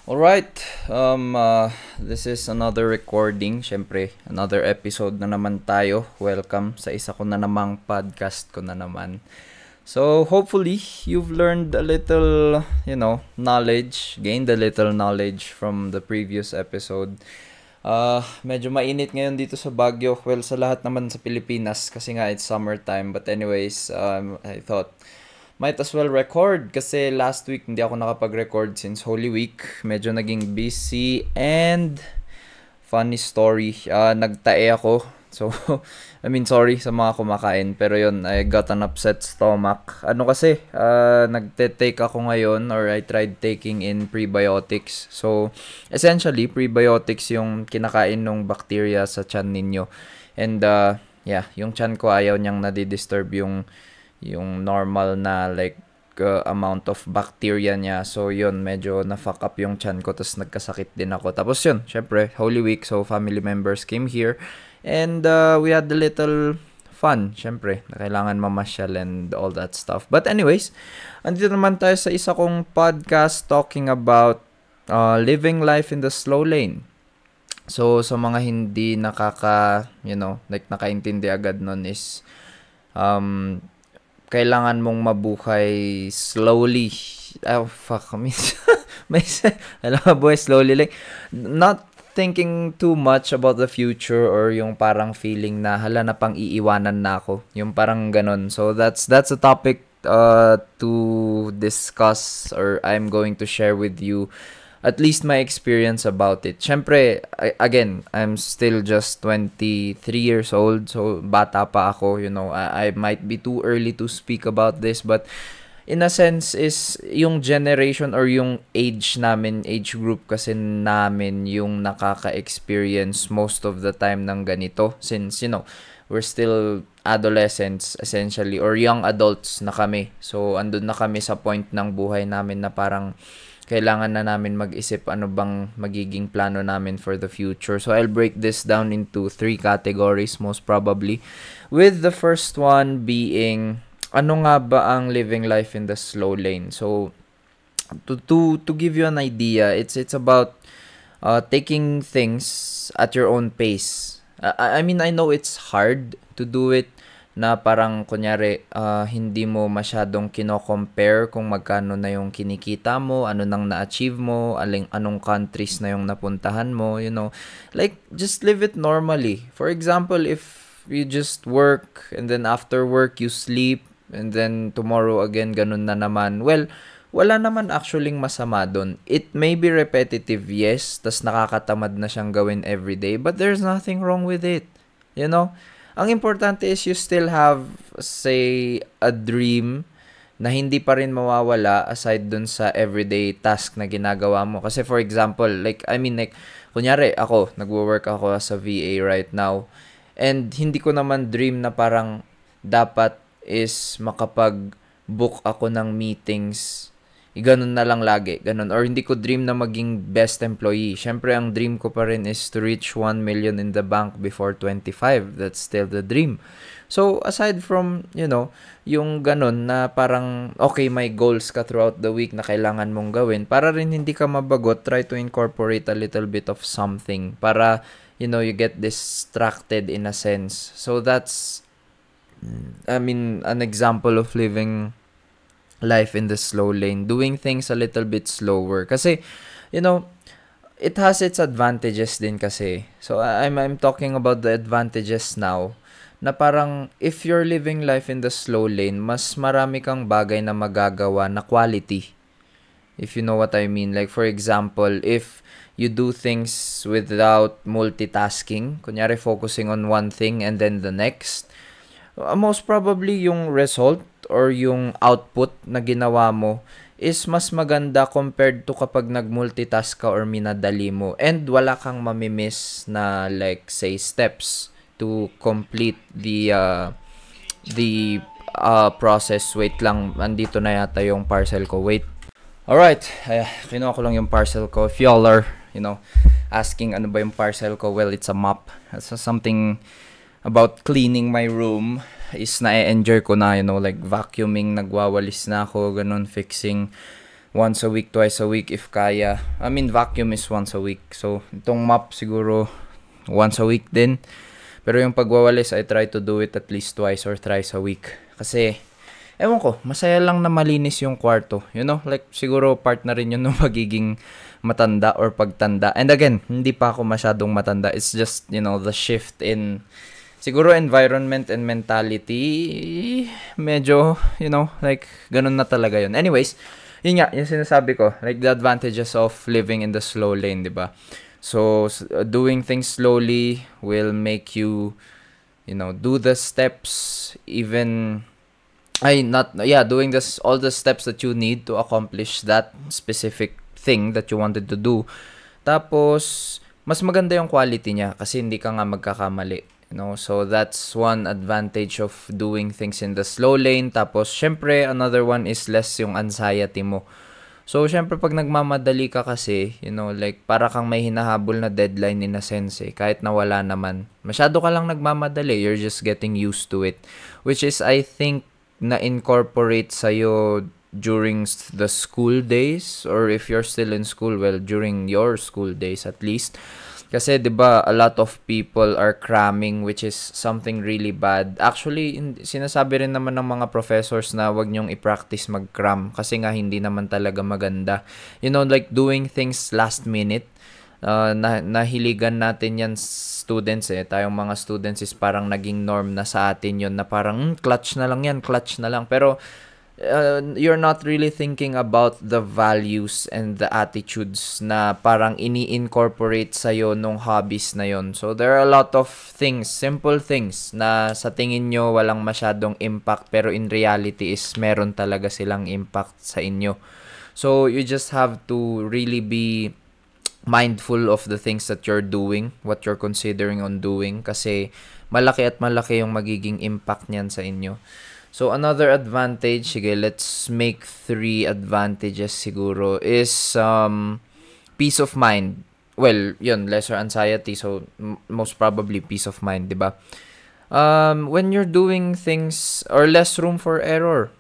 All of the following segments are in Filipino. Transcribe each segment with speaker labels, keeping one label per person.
Speaker 1: Alright, this is another recording. Siyempre, another episode na naman tayo. Welcome sa isa ko na namang podcast ko na naman. So, hopefully, you've learned a little, knowledge, gained a little knowledge from the previous episode. Medyo mainit ngayon dito sa Baguio. Well, sa lahat naman sa Pilipinas kasi nga it's summertime. But anyways, I thought might as well record kasi last week hindi ako nakapag-record since Holy Week. Medyo naging busy and funny story. Nagtae ako. So, sorry sa mga kumakain. Pero yun, I got an upset stomach. Ano kasi, nagte-take ako ngayon or I tried taking in prebiotics. So, essentially, prebiotics yung kinakain ng bacteria sa tiyan ninyo. And, yung tiyan ko ayaw niyang nadidisturb yung normal na amount of bacteria niya. So yun, medyo na-fuck up yung tiyan ko, tapos nagkasakit din ako. Tapos yun, syempre, Holy Week, so family members came here and we had a little fun, syempre, na kailangan mamasyal and all that stuff. But anyways, andito naman tayo sa isa kong podcast talking about living life in the slow lane. So sa mga hindi nakaintindi agad nun is kailangan mong mabuhay slowly. Oh, fuck. Alam mo, buhay slowly. Like, not thinking too much about the future or yung parang feeling na hala na pang iiwanan na ako. Yung parang ganun. So, that's a topic to discuss or I'm going to share with you at least my experience about it. Syempre, again, I'm still just 23 years old, so bata pa ako, I might be too early to speak about this, but in a sense is yung generation or yung age group kasi namin yung nakaka-experience most of the time ng ganito since, we're still adolescents essentially or young adults na kami. So, andun na kami sa point ng buhay namin na parang kailangan na namin mag-isip ano bang magiging plano namin for the future. So, I'll break this down into 3 categories most probably. With the first one being, ano nga ba ang living life in the slow lane? So, to give you an idea, it's about taking things at your own pace. I know it's hard to do it na parang kunyari hindi mo masyadong kino-compare kung magkano na yung kinikita mo, ano nang na-achieve mo, anong countries na yung napuntahan mo, like just live it normally. For example, if you just work and then after work you sleep and then tomorrow again ganun na naman, well, wala naman actually masama dun. It may be repetitive, yes, tas nakakatamad na siyang gawin everyday, but there's nothing wrong with it. Ang importante is you still have, say, a dream na hindi pa rin mawawala aside dun sa everyday task na ginagawa mo. Kasi for example, kunyari ako, nagwo-work ako as a VA right now. And hindi ko naman dream na parang dapat is makapag-book ako ng meetings. Ganun na lang lagi. Ganun. Or hindi ko dream na maging best employee. Syempre, ang dream ko pa rin is to reach 1 million in the bank before 25. That's still the dream. So, aside from, yung ganun na parang, okay, may goals ka throughout the week na kailangan mong gawin. Para rin hindi ka mabagot, try to incorporate a little bit of something. Para, you get distracted in a sense. So, that's, an example of living life in the slow lane, doing things a little bit slower kasi it has its advantages din kasi. So I'm talking about the advantages now na parang if you're living life in the slow lane, mas marami kang bagay na magagawa na quality, if you know what I mean. Like for example, if you do things without multitasking, kunyari focusing on one thing and then the next, most probably yung result or yung output na ginawa mo is mas maganda compared to kapag nag-multitask ka or minadali mo and wala kang mamimiss na say steps to complete the process. Wait lang, andito na yata yung parcel ko. Wait. Alright, kinuha ko lang yung parcel ko. If y'all are, asking ano ba yung parcel ko, well, it's a mop. It's something about cleaning my room is na-enjoy ko na, vacuuming, nagwawalis na ako, ganun, fixing once a week, twice a week if kaya. I mean, vacuum is once a week. So, itong mop siguro once a week din. Pero yung pagwawalis, I try to do it at least twice or thrice a week. Kasi, ewan ko, masaya lang na malinis yung kwarto. You know, like, siguro part na rin yun ng magiging matanda or pagtanda. And again, hindi pa ako masyadong matanda. It's just, you know, the shift in siguro environment and mentality. Medyo, you know, like, ganun na talaga yun. Anyways, yun nga, yung sinasabi ko, like the advantages of living in the slow lane, di ba? So, doing things slowly will make you, you know, do the steps even, doing this, all the steps that you need to accomplish that specific thing that you wanted to do. Tapos, mas maganda yung quality niya kasi hindi ka nga magkakamali. You know, so that's one advantage of doing things in the slow lane. Tapos, syempre, another one is less yung anxiety mo. So, syempre, pag nagmamadali ka kasi, you know, like, para kang may hinahabol na deadline in a sense, eh, kahit na wala naman. Masyado ka lang nagmamadali. You're just getting used to it. Which is, I think, na-incorporate sa'yo during the school days, or if you're still in school, well, during your school days at least. Kasi 'di ba, a lot of people are cramming, which is something really bad. Actually, sinasabi rin naman ng mga professors na wag niyong i-practice mag-cram kasi nga hindi naman talaga maganda. You know, like doing things last minute. Nahiligan natin yan students eh. Tayong mga students is parang naging norm na sa atin yun na parang clutch na lang yan, clutch na lang. Pero you're not really thinking about the values and the attitudes na parang ini-incorporate sa'yo nung hobbies na yon. So, there are a lot of things, simple things, na sa tingin nyo walang masyadong impact, pero in reality is meron talaga silang impact sa inyo. So, you just have to really be mindful of the things that you're doing, what you're considering on doing, kasi malaki at malaki yung magiging impact niyan sa inyo. So, another advantage, sige, let's make 3 advantages siguro, is peace of mind. Well, yun, lesser anxiety, so most probably peace of mind, di ba? When you're doing things, or less room for error,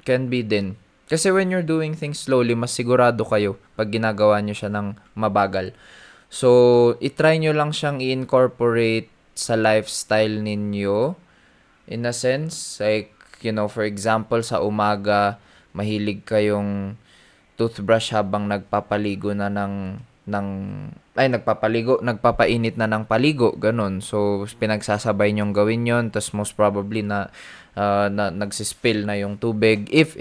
Speaker 1: can be din. Kasi when you're doing things slowly, mas sigurado kayo pag ginagawa nyo siya ng mabagal. So, itry nyo lang siyang i-incorporate sa lifestyle ninyo, in a sense, like, you know, for example, sa umaga, mahilig kayong toothbrush habang nagpapaligo na nagpapainit na ng paligo, ganun. So, pinagsasabay nyong gawin yon, tas most probably na nagsispill na yung tubig. If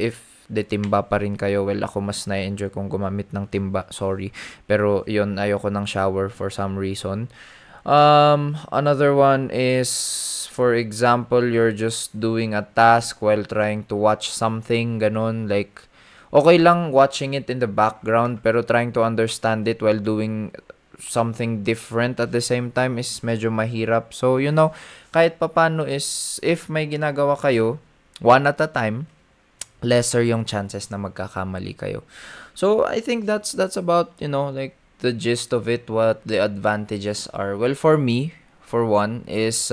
Speaker 1: de timba pa rin kayo, well, ako mas na-enjoy kung gumamit ng timba, sorry. Pero, yun, ayoko ng shower for some reason. Another one is, for example, you're just doing a task while trying to watch something, ganun, like, okay lang watching it in the background, pero trying to understand it while doing something different at the same time is medyo mahirap. So, you know, kahit papano is, if may ginagawa kayo, one at a time, lesser yung chances na magkakamali kayo. So, I think that's about, you know, like, the gist of it, what the advantages are. Well, for me, for one, is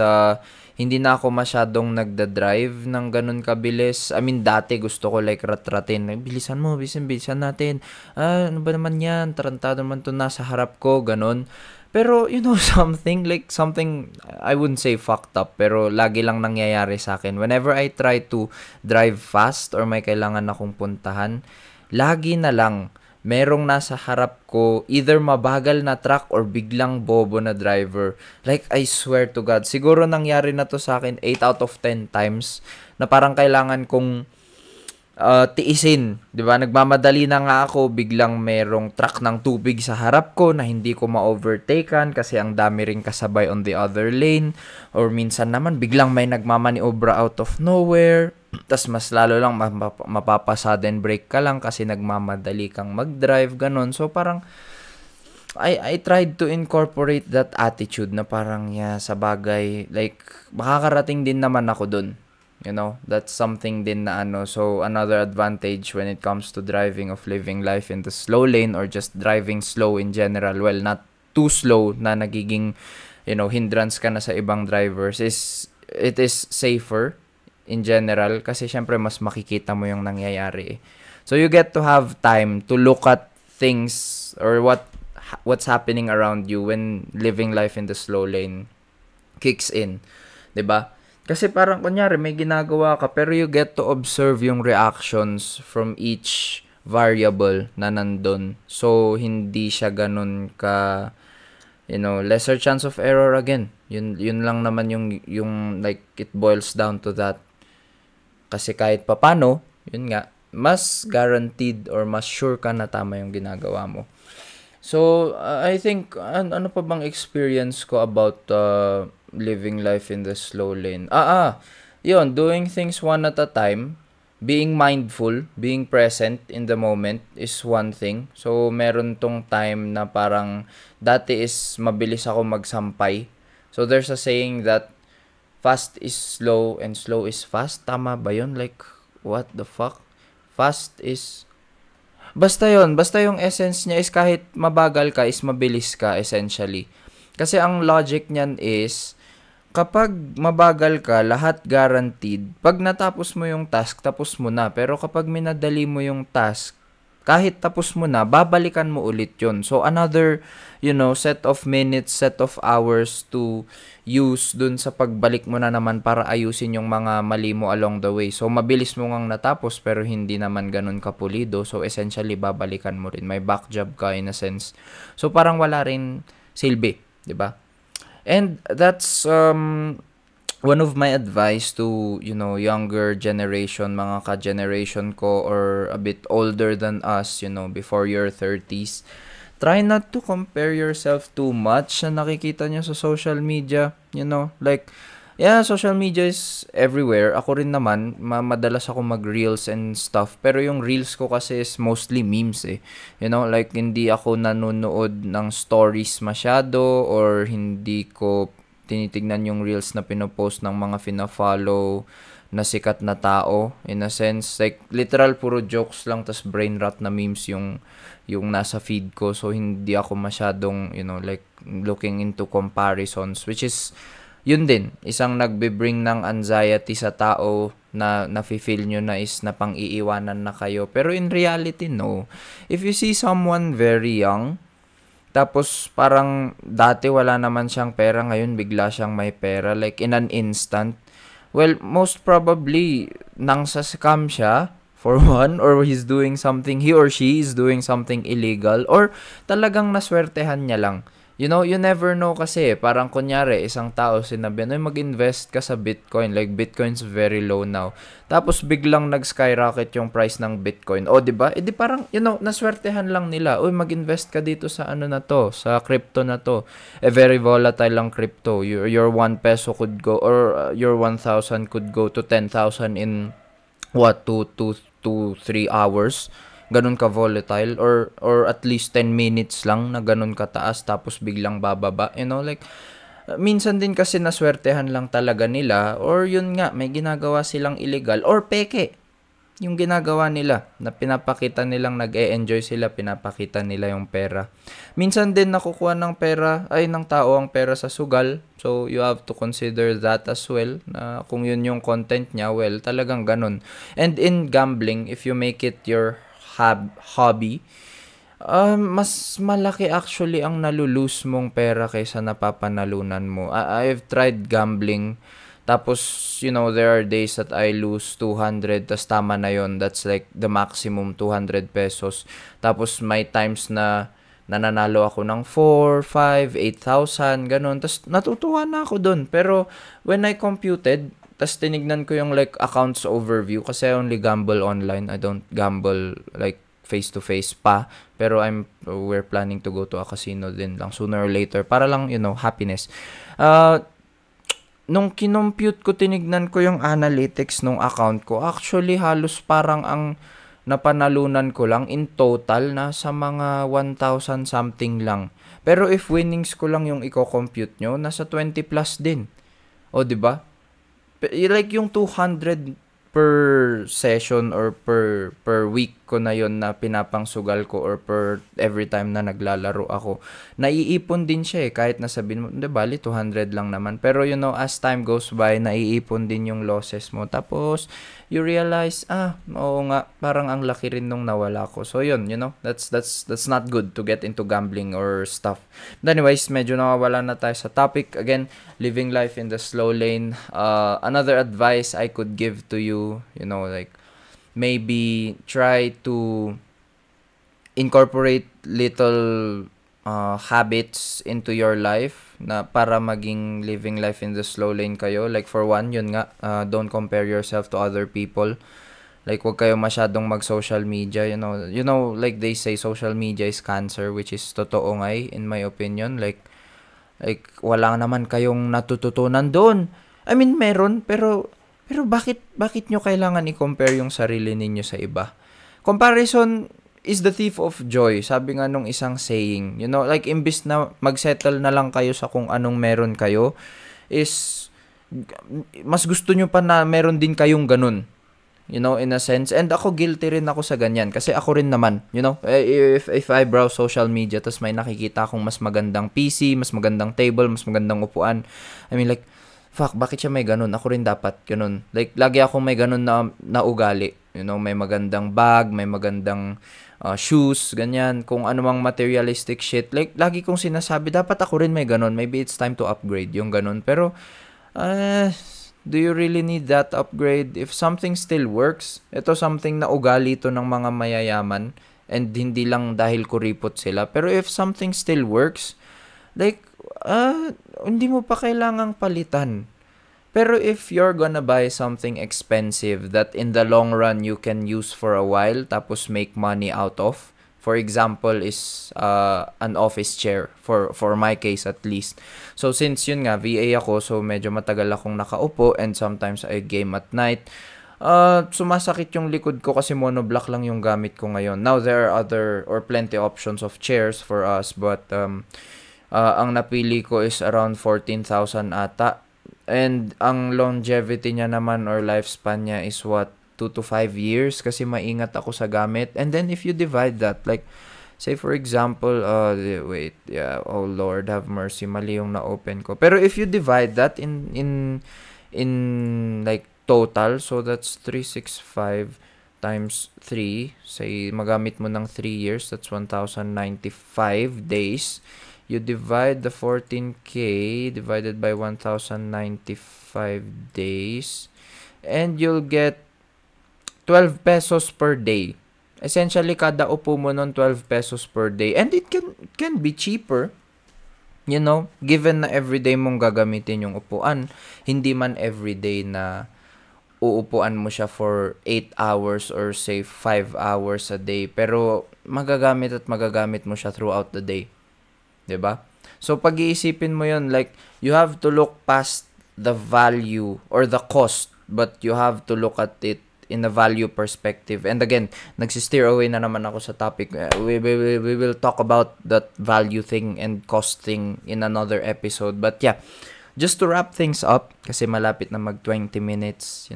Speaker 1: hindi na ako masyadong nagda-drive ng ganun kabilis. I mean, dati gusto ko like rat-ratin. Bilisan mo, bilisan natin. Ano ba naman yan? Tarantado naman to nasa harap ko, ganun. Pero, you know, something, I wouldn't say fucked up, pero lagi lang nangyayari sa akin. Whenever I try to drive fast or may kailangan akong puntahan, lagi na lang merong nasa harap ko, either mabagal na truck or biglang bobo na driver. Like, I swear to God, siguro nangyari na to sa akin 8 out of 10 times na parang kailangan kong tiisin. Diba? Nagmamadali na nga ako, biglang merong truck ng tubig sa harap ko na hindi ko ma-overtaken kasi ang dami ring kasabay on the other lane. Or minsan naman, biglang may nagmamaniobra out of nowhere. Tas mas lalo lang mapapa-sudden break ka lang kasi nagmamadali kang mag-drive, ganun. So parang I tried to incorporate that attitude na parang sa bagay, like makakarating din naman ako dun. You know, that's something din na so another advantage when it comes to driving, of living life in the slow lane or just driving slow in general, well, not too slow na nagiging, you know, hindrance ka na sa ibang drivers, is it is safer in general kasi syempre mas makikita mo yung nangyayari. So you get to have time to look at things or what's happening around you when living life in the slow lane kicks in, 'di ba? Kasi parang kunyari may ginagawa ka pero you get to observe yung reactions from each variable na nandun. So hindi siya ganun ka, lesser chance of error again. Yun lang naman yung like it boils down to that. Kasi kahit papano, yun nga, mas guaranteed or mas sure ka na tama yung ginagawa mo. So, I think, ano pa bang experience ko about living life in the slow lane? Yun, doing things one at a time, being mindful, being present in the moment is one thing. So, meron tong time na parang, dati is mabilis ako magsampay. So, there's a saying that, fast is slow and slow is fast. Tama ba yun? Like, what the fuck? Fast is... Basta yung essence niya is kahit mabagal ka is mabilis ka essentially. Kasi ang logic niyan is kapag mabagal ka, lahat guaranteed. Pag natapos mo yung task, tapos mo na. Pero kapag minadali mo yung task, kahit tapos mo na, babalikan mo ulit yun. So another, set of minutes, set of hours to use dun sa pagbalik mo na naman para ayusin yung mga mali mo along the way. So, mabilis mo ngang natapos pero hindi naman ganun kapulido. So, essentially, babalikan mo rin. May back job ka in a sense. So, parang wala rin silbi, di ba? And that's one of my advice to, younger generation, mga ka-generation ko or a bit older than us, before your 30s. Try not to compare yourself too much na nakikita nyo sa social media. Like, yeah, social media is everywhere. Ako rin naman, madalas ako mag-reels and stuff. Pero yung reels ko kasi is mostly memes eh. Like, hindi ako nanonood ng stories masyado or hindi ko tinitignan yung reels na pinopost ng mga fina-follow na sikat na tao. In a sense, like, literal puro jokes lang tas brain rot na memes yung nasa feed ko. So, hindi ako masyadong, like, looking into comparisons. Which is, yun din, isang nagbe-bring ng anxiety sa tao na nafe-feel nyo na is na pang-iiwanan na kayo. Pero in reality, no. If you see someone very young, tapos parang dati wala naman siyang pera, ngayon bigla siyang may pera. Like, in an instant, well, most probably, nang sa scam siya, for one, or he or she is doing something illegal, or talagang naswertehan niya lang. You never know kasi, parang kunyari, isang tao sinabi, mag-invest ka sa Bitcoin, like Bitcoin's very low now. Tapos biglang nag-skyrocket yung price ng Bitcoin. O, diba? E di parang, naswertehan lang nila. Uy, mag-invest ka dito sa ano na to, sa crypto na to. Very volatile ang crypto. Your 1 peso could go, or your 1,000 could go to 10,000 in, 2 to 3 hours. Ganun ka volatile or at least 10 minutes lang na ganun kataas tapos biglang bababa, like minsan din kasi naswertehan lang talaga nila or yun nga may ginagawa silang illegal or peke yung ginagawa nila na pinapakita nilang nag-e-enjoy sila, pinapakita nila yung pera. Minsan din nakukuha ng tao ang pera sa sugal. So, you have to consider that as well. Na kung yun yung content niya, well, talagang ganun. And in gambling, if you make it your hobby, mas malaki actually ang nalulose mong pera kaysa napapanalunan mo. I've tried gambling. Tapos, there are days that I lose 200, tas tama na yon. That's like the maximum 200 pesos. Tapos, may times na nananalo ako ng 4, 5, 8,000, ganun. Tas natutuwa na ako dun. Pero, when I computed, tas tinignan ko yung like accounts overview kasi I only gamble online. I don't gamble like face-to-face pa. Pero we're planning to go to a casino din lang sooner or later. Para lang, happiness. Nung kinompute ko, tinignan ko yung analytics nung account ko. Actually, halos parang ang napanalunan ko lang in total na sa mga 1,000 something lang. Pero if winnings ko lang yung i-compute nyo, nasa 20 plus din. O, diba? Like yung 200 per session or per week ko na yon na pinapangsugal ko or per every time na naglalaro ako. Naiipon din siya kahit na sabihin mo, di bali 200 lang naman. Pero as time goes by, naiipon din yung losses mo. Tapos, you realize, oo nga, parang ang laki rin nung nawala ko. So yun, that's not good to get into gambling or stuff. But anyways, medyo nawawala na tayo sa topic. Again, living life in the slow lane. Another advice I could give to you, like maybe try to incorporate little habits into your life na para maging living life in the slow lane kayo. Like for one, yun nga, don't compare yourself to other people. Like wag kayo masyadong mag-social media, like they say social media is cancer, which is totoo nga in my opinion. Like wala naman kayong natututunan doon. I mean, meron, pero bakit nyo kailangan i-compare yung sarili ninyo sa iba? Comparison is the thief of joy. Sabi nga nung isang saying, like imbis na magsettle na lang kayo sa kung anong meron kayo, is mas gusto nyo pa na meron din kayong ganun. In a sense. And ako guilty rin ako sa ganyan. Kasi ako rin naman, if I browse social media, tas may nakikita akong mas magandang PC, mas magandang table, mas magandang upuan. I mean like, fuck, bakit siya may ganun? Ako rin dapat ganun. Like, lagi akong may ganun na ugali. May magandang bag, may magandang shoes, ganyan. Kung ano mang materialistic shit. Like, lagi kong sinasabi, dapat ako rin may ganun. Maybe it's time to upgrade yung ganun. Pero, do you really need that upgrade? If something still works, ito something na ugali to ng mga mayayaman and hindi lang dahil kuripot sila. Pero if something still works, like, hindi mo pa kailangang palitan. Pero if you're gonna buy something expensive that in the long run you can use for a while tapos make money out of, for example is an office chair for my case at least. So since yun nga VA ako, so medyo matagal akong nakaupo and sometimes I game at night. Sumasakit yung likod ko kasi monoblock lang yung gamit ko ngayon. Now there are other or plenty options of chairs for us, but ang napili ko is around 14,000 ata. And ang longevity niya naman or lifespan niya is what? 2 to 5 years kasi maingat ako sa gamit. And then if you divide that, like, say for example, oh Lord, have mercy, mali yung na-open ko. Pero if you divide that in like total, so that's 365 times 3, say magamit mo ng 3 years, that's 1,095 days. You divide the 14K divided by 1,095 days and you'll get 12 pesos per day. Essentially, kada upo mo nun 12 pesos per day. And it can be cheaper, given na everyday mong gagamitin yung upuan. Hindi man everyday na uupuan mo siya for 8 hours or say 5 hours a day. Pero magagamit mo siya throughout the day. 'Di ba? So pag-iisipin mo 'yon, like you have to look past the value or the cost, but you have to look at it in a value perspective. And again, nagsi-steer away na naman ako sa topic. We will talk about that value thing and cost thing in another episode. But yeah, just to wrap things up, kasi malapit na mag 20 minutes,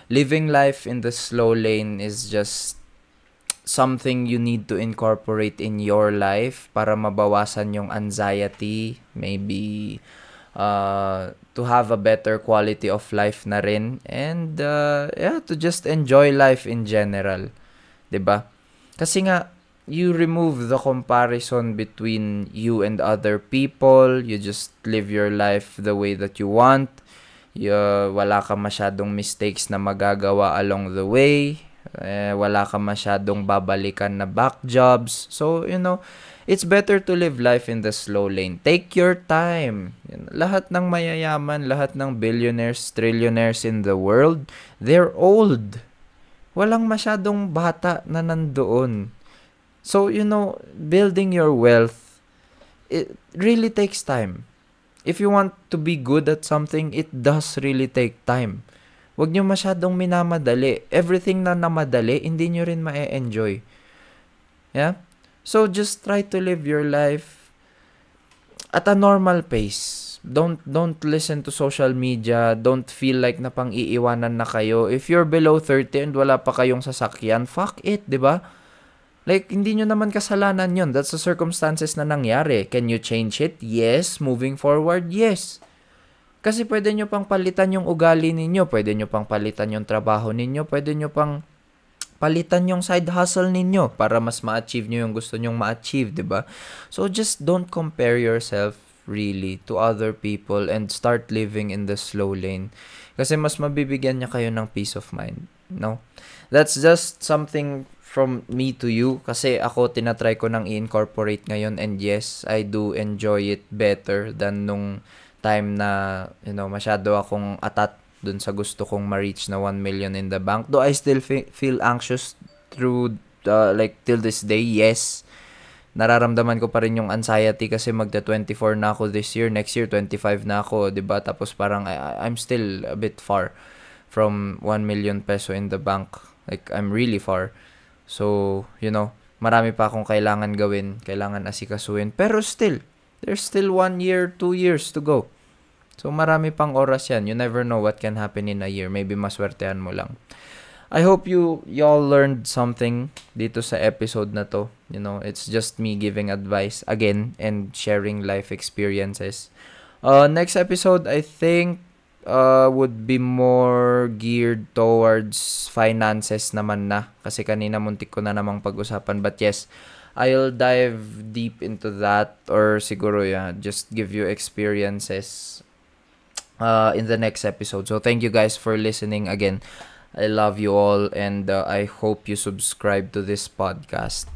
Speaker 1: living life in the slow lane is just something you need to incorporate in your life para mabawasan yung anxiety, maybe to have a better quality of life na rin, and to just enjoy life in general, 'di ba? Kasi nga you remove the comparison between you and other people, you just live your life the way that you want. Wala ka masyadong mistakes na magagawa along the way. Wala ka masyadong babalikan na back jobs. So, it's better to live life in the slow lane. Take your time. Lahat ng mayayaman, lahat ng billionaires, trillionaires in the world, they're old. Walang masyadong bata na nandoon. So, building your wealth, it really takes time. If you want to be good at something, it does really take time. Huwag nyo masyadong minamadali. Everything na namadali, hindi nyo rin ma-enjoy. Yeah? So, just try to live your life at a normal pace. Don't listen to social media. Don't feel like na pang-iiwanan na kayo. If you're below 30 and wala pa kayong sasakyan, fuck it, 'di ba? Like, hindi nyo naman kasalanan yon. That's the circumstances na nangyari. Can you change it? Yes. Moving forward? Yes. Kasi pwede nyo pang palitan yung ugali ninyo. Pwede nyo pang palitan yung trabaho ninyo. Pwede nyo pang palitan yung side hustle ninyo para mas ma-achieve nyo yung gusto nyong ma-achieve, diba? So, just don't compare yourself really to other people and start living in the slow lane. Kasi mas mabibigyan niya kayo ng peace of mind. No? That's just something from me to you kasi ako tinatry ko nang i-incorporate ngayon, and yes, I do enjoy it better than nung time na masyado akong atat dun sa gusto kong ma-reach na 1 million in the bank. Though I still feel anxious through like till this day, yes. Nararamdaman ko pa rin yung anxiety kasi magta 24 na ako this year, next year 25 na ako, 'di ba? Tapos parang I'm still a bit far from 1 million peso in the bank. Like, I'm really far. So, marami pa akong kailangan gawin, kailangan asikasuhin. Pero still, there's still 1 year, 2 years to go. So, marami pang oras yan. You never know what can happen in a year. Maybe maswertehan mo lang. I hope y'all learned something dito sa episode na to. It's just me giving advice again and sharing life experiences. Next episode, I think, would be more geared towards finances naman na. Kasi kanina muntik ko na namang pag-usapan. But yes, I'll dive deep into that, or siguro just give you experiences in the next episode. So thank you guys for listening again. I love you all, and I hope you subscribe to this podcast.